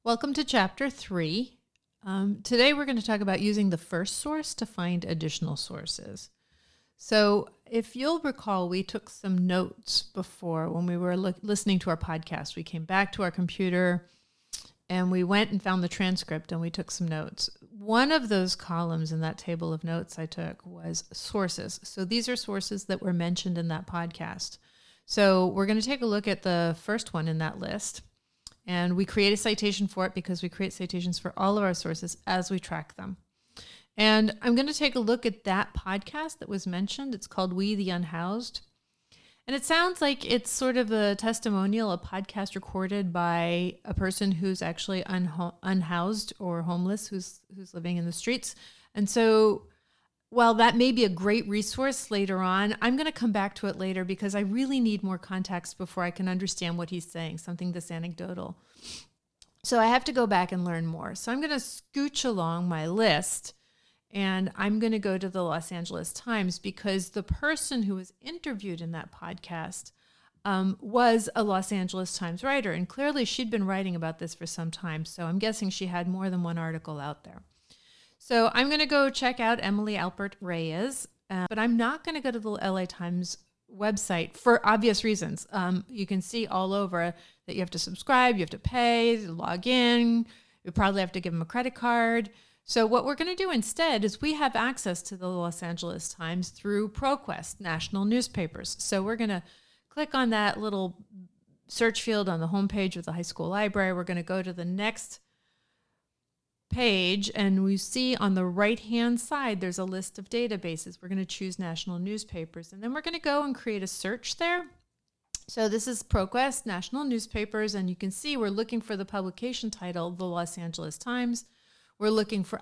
Welcome to Chapter 3. Today we're going to talk about using the first source to find additional sources. So if you'll recall, we took some notes before when we were listening to our podcast. We came back to our computer and we went and found the transcript and we took some notes. One of those columns in that table of notes I took was sources. So these are sources that were mentioned in that podcast. So we're going to take a look at the first one in that list. And we create a citation for it because we create citations for all of our sources as we track them. And I'm going to take a look at that podcast that was mentioned. It's called We the Unhoused. And it sounds like it's sort of a testimonial, a podcast recorded by a person who's actually unhoused or homeless, who's living in the streets. And so while that may be a great resource later on, I'm going to come back to it later because I really need more context before I can understand what he's saying, something this anecdotal. So I have to go back and learn more. So I'm going to scooch along my list and I'm going to go to the Los Angeles Times because the person who was interviewed in that podcast was a Los Angeles Times writer. And clearly she'd been writing about this for some time. So I'm guessing she had more than one article out there. So I'm going to go check out Emily Alpert Reyes, but I'm not going to go to the LA Times website for obvious reasons. You can see all over that you have to subscribe, you have to pay, log in, you probably have to give them a credit card. So what we're going to do instead is we have access to the Los Angeles Times through ProQuest, national newspapers. So we're going to click on that little search field on the homepage of the high school library. We're going to go to the next page and we see on the right hand side there's a list of databases. We're going to choose national newspapers and then we're going to go and create a search there. So this is ProQuest, national newspapers, and you can see we're looking for the publication title, the Los Angeles Times. We're looking for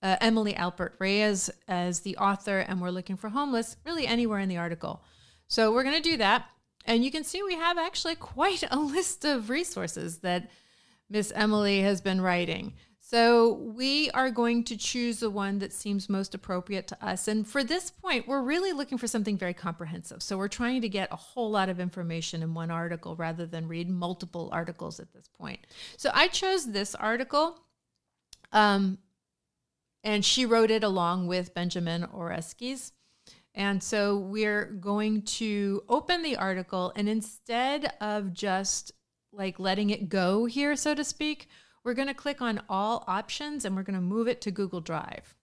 Emily Alpert Reyes as the author, and we're looking for homeless really anywhere in the article. So we're going to do that, and you can see we have actually quite a list of resources that Miss Emily has been writing. So we are going to choose the one that seems most appropriate to us. And for this point, we're really looking for something very comprehensive. So we're trying to get a whole lot of information in one article rather than read multiple articles at this point. So I chose this article, and she wrote it along with Benjamin Oreskes. And so we're going to open the article, and instead of just like letting it go here, so to speak, we're going to click on all options and we're going to move it to Google Drive.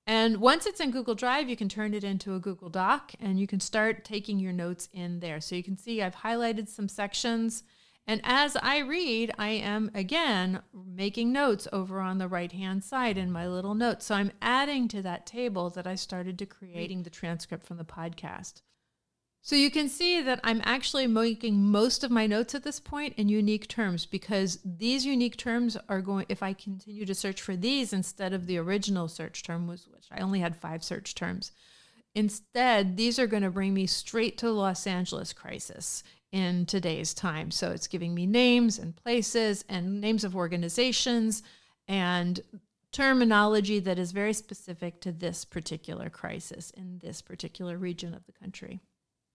And once it's in Google Drive, you can turn it into a Google Doc and you can start taking your notes in there. So you can see I've highlighted some sections. And as I read, I am, again, making notes over on the right-hand side in my little notes. So I'm adding to that table that I started to creating the transcript from the podcast. So you can see that I'm actually making most of my notes at this point in unique terms because these unique terms are going, if I continue to search for these instead of the original search term, which I only had 5 search terms. Instead, these are going to bring me straight to the Los Angeles crisis in today's time. So it's giving me names and places and names of organizations and terminology that is very specific to this particular crisis in this particular region of the country.